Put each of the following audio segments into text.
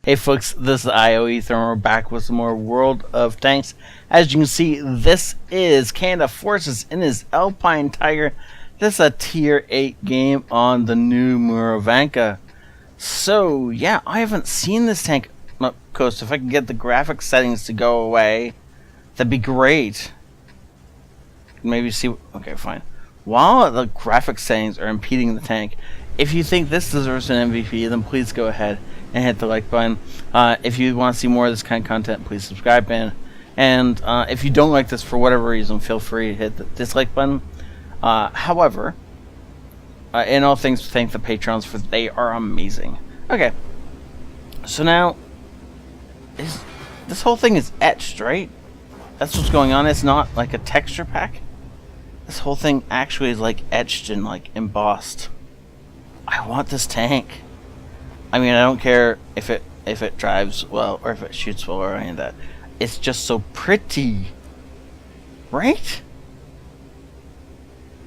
Hey folks, this is ioEther and we're back with some more World of Tanks. As you can see, this is Canada Forces in his Alpine Tiger. This is a tier 8 game on the new Murovanka. So yeah, I haven't seen this tank up close. If I can get the graphics settings to go away, that'd be great. Maybe see, okay, fine. While the graphics settings are impeding the tank, if you think this deserves an MVP, then please go ahead and hit the like button. If you want to see more of this kind of content, please subscribe. And if you don't like this for whatever reason, feel free to hit the dislike button. However, in all things, thank the patrons, for they are amazing. Okay, so now this whole thing is etched, right? That's what's going on. It's not like a texture pack. This whole thing actually is like etched and like embossed. I want this tank. I mean, I don't care if it drives well or if it shoots well or any of that. It's just so pretty, right?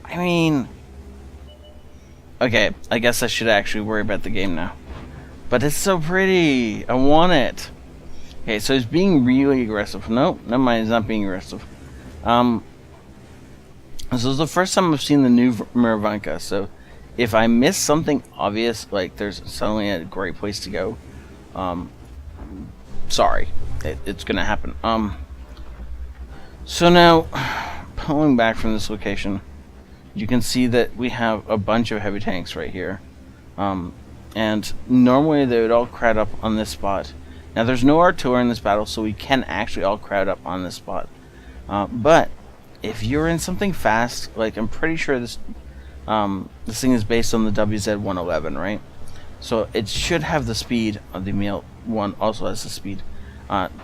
I mean, okay, I guess I should actually worry about the game now. But it's so pretty. I want it. Okay, so he's being really aggressive. Nope, never mind. He's not being aggressive. This is the first time I've seen the new Murovanka, so if I miss something obvious, like there's suddenly a great place to go, sorry, it's gonna happen. So now, pulling back from this location, you can see that we have a bunch of heavy tanks right here, and normally they would all crowd up on this spot. Now there's no artillery in this battle, so we can actually all crowd up on this spot, but if you're in something fast, like I'm pretty sure this thing is based on the WZ-111, right? So it should have the speed of the Emil 1, also has the speed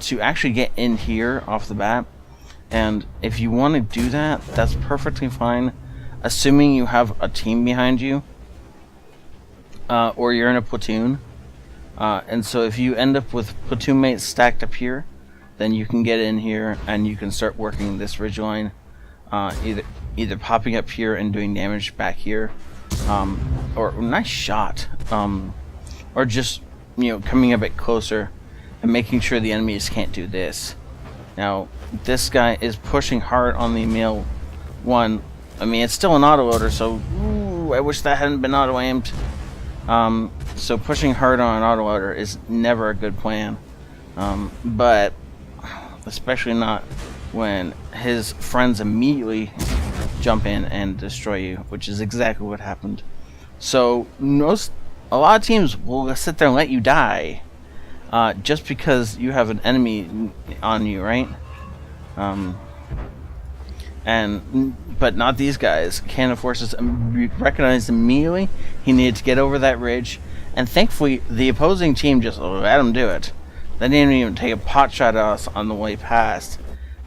to actually get in here off the bat. And if you want to do that, that's perfectly fine, assuming you have a team behind you, or you're in a platoon. And so if you end up with platoon mates stacked up here, then you can get in here and you can start working this ridgeline, either popping up here and doing damage back here, or nice shot, or just, you know, coming a bit closer and making sure the enemies can't do this. Now this guy is pushing hard on the Emil 1. I mean, it's still an autoloader, so ooh, I wish that hadn't been auto aimed. So pushing hard on an autoloader is never a good plan, but especially not when his friends immediately jump in and destroy you, which is exactly what happened. So a lot of teams will sit there and let you die, just because you have an enemy on you, right? But not these guys. Canada Forces recognized immediately he needed to get over that ridge, and thankfully the opposing team just let him do it. They didn't even take a pot shot at us on the way past.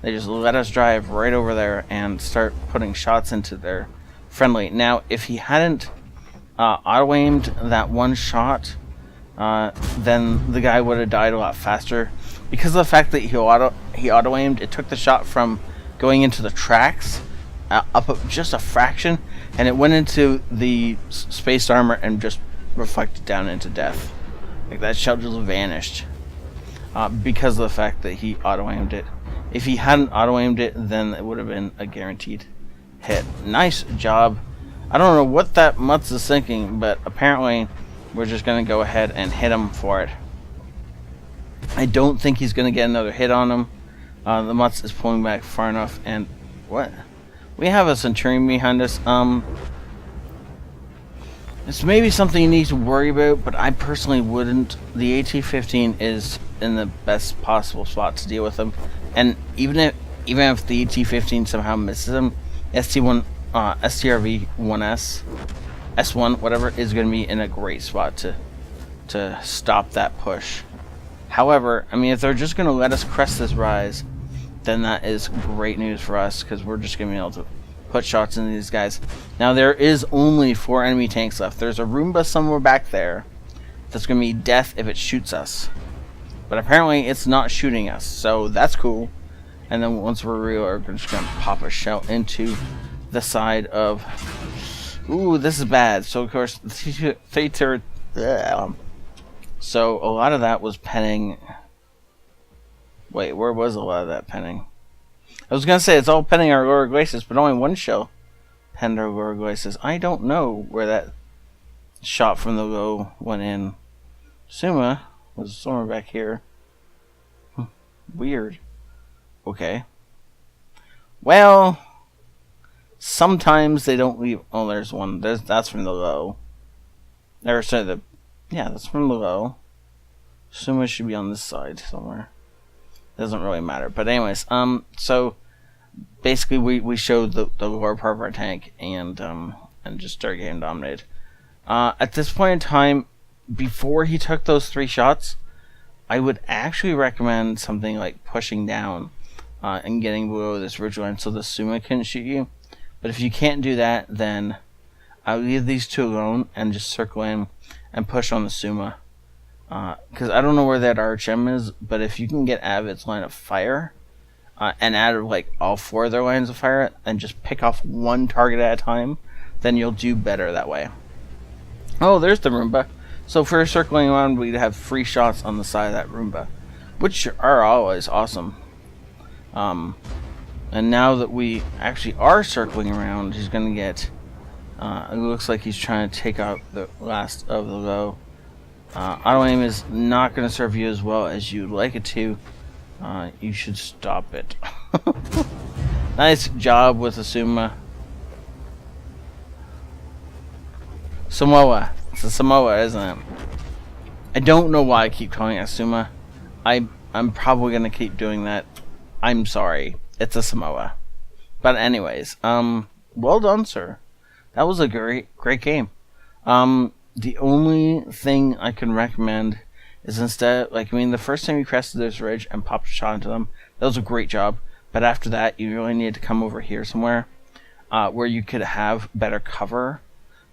They just let us drive right over there and start putting shots into their friendly. Now, if he hadn't auto-aimed that one shot, then the guy would have died a lot faster. Because of the fact that he auto-aimed, it took the shot from going into the tracks up just a fraction, and it went into the space armor and just reflected down into death. Like, that shot just vanished because of the fact that he auto-aimed it. If he hadn't auto-aimed it, then it would have been a guaranteed hit. Nice job. I don't know what that Mutz is thinking, but apparently we're just going to go ahead and hit him for it. I don't think he's going to get another hit on him. The Mutz is pulling back far enough, and what? We have a Centurion behind us. It's maybe something you need to worry about, but I personally wouldn't. The AT-15 is in the best possible spot to deal with him. And even if the AT-15 somehow misses him, STRV-1S, S1, whatever, is going to be in a great spot to stop that push. However, I mean, if they're just going to let us crest this rise, then that is great news for us, because we're just going to be able to put shots into these guys. Now, there is only 4 enemy tanks left. There's a Roomba somewhere back there that's going to be death if it shoots us. But apparently it's not shooting us, so that's cool. And then once we're real, we're just going to pop a shell into the side of... Ooh, this is bad. So of course, So a lot of that was penning. Wait, where was a lot of that penning? I was gonna say it's all penning our lower glacis, but only one shell penned our lower glacis. I don't know where that shot from the low went in. Suma was somewhere back here. Weird. Okay. Well, sometimes they don't leave. Oh, there's one. That's from the low. Or sorry, yeah, that's from the low. Suma should be on this side somewhere. Doesn't really matter. But anyways, so basically we showed the lower part of our tank and just started getting dominated. At this point in time, before he took those 3 shots, I would actually recommend something like pushing down and getting below this ridgeline so the Suma can shoot you. But if you can't do that, then I'll leave these 2 alone and just circle in and push on the Suma. Because I don't know where that RHM is, but if you can get out of its line of fire and out of like all 4 of their lines of fire and just pick off 1 target at a time, then you'll do better that way. Oh, there's the Roomba. So for circling around, we'd have free shots on the side of that Roomba, which are always awesome. And now that we actually are circling around, he's going to get... it looks like he's trying to take out the last of the low. Auto aim is not going to serve you as well as you'd like it to. You should stop it. Nice job with the Suma. Samoa. It's a Samoa, isn't it? I don't know why I keep calling it a Suma. I'm probably going to keep doing that. I'm sorry. It's a Samoa. But anyways, well done, sir. That was a great game. The only thing I can recommend is instead, the first time you crested this ridge and popped a shot into them, that was a great job. But after that, you really need to come over here somewhere where you could have better cover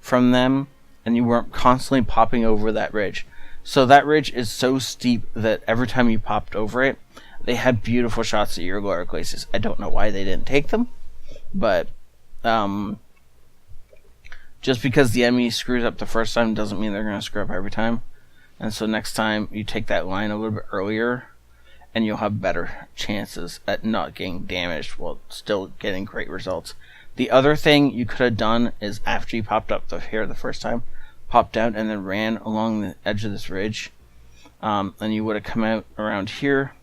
from them and you weren't constantly popping over that ridge. So that ridge is so steep that every time you popped over it, they had beautiful shots at your lower glacis. I don't know why they didn't take them, but just because the enemy screws up the first time doesn't mean they're going to screw up every time. And so next time you take that line a little bit earlier and you'll have better chances at not getting damaged while still getting great results. The other thing you could have done is after you popped up here the first time, popped down and then ran along the edge of this ridge, and you would have come out around here.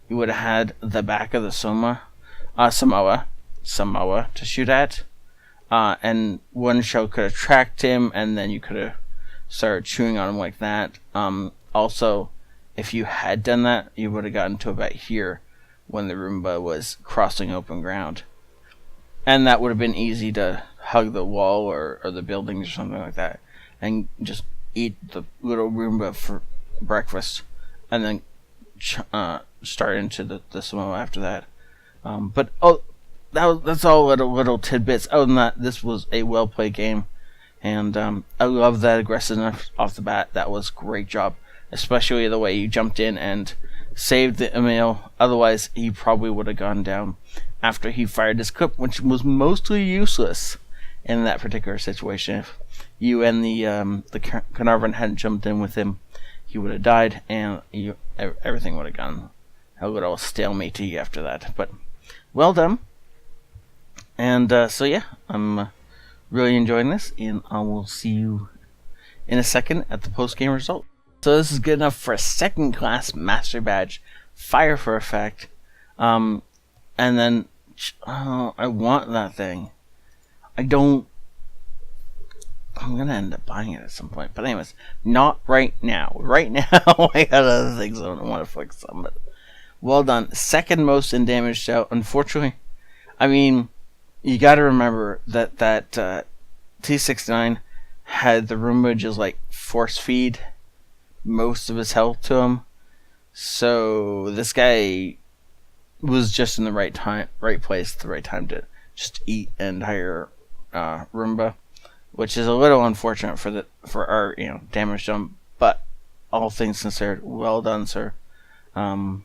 You would have had the back of the Samoa to shoot at, and one shell could have tracked him, and then you could have started chewing on him like that. Also, if you had done that, you would have gotten to about here when the Roomba was crossing open ground. And that would have been easy to hug the wall or the buildings or something like that and just eat the little Roomba for breakfast and then start into the Samoa after that. But that's all little tidbits. Other than that, this was a well-played game. And I love that aggressiveness off the bat. That was a great job. Especially the way you jumped in and saved the Emil. Otherwise, he probably would have gone down after he fired his clip, which was mostly useless in that particular situation. If you and the Carnarvon hadn't jumped in with him, he would have died, and everything would have gone a little stalemate after that. But well done. And so yeah, I'm really enjoying this, and I will see you in a second at the post-game result. So this is good enough for a second class master badge, fire for effect, and then I want that thing. I'm gonna end up buying it at some point, but anyways, not right now. Right now, I got other things I want to focus on. But well done, second most in damage out. Unfortunately, I mean, you got to remember that T69 had the Roomba just like force feed most of his health to him, so this guy was just in the right place at the right time to just eat an entire Roomba, which is a little unfortunate for our damage done. But all things considered, well done, sir. And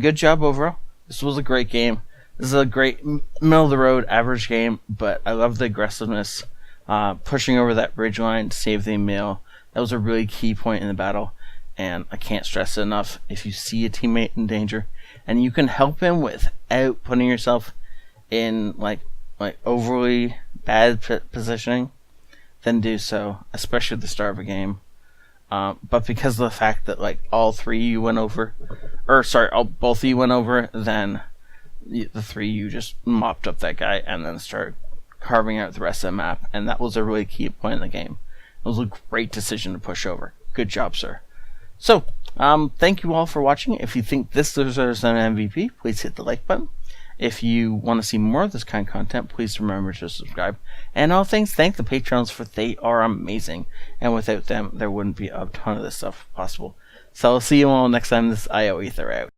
good job overall. This was a great game. This is a great middle of the road average game, but I love the aggressiveness, pushing over that bridge line to save the Emil, That was a really key point in the battle, and I can't stress it enough. If you see a teammate in danger and you can help him without putting yourself in like overly bad positioning, then do so, especially at the start of a game. But because of the fact that like both of you went over, then the three of you just mopped up that guy and then started carving out the rest of the map, and that was a really key point in the game. It was a great decision to push over. Good job, sir. So, thank you all for watching. If you think this deserves an MVP, please hit the like button. If you want to see more of this kind of content, please remember to subscribe. And all things, thank the Patrons, for they are amazing. And without them, there wouldn't be a ton of this stuff possible. So I'll see you all next time. This is ioEther out.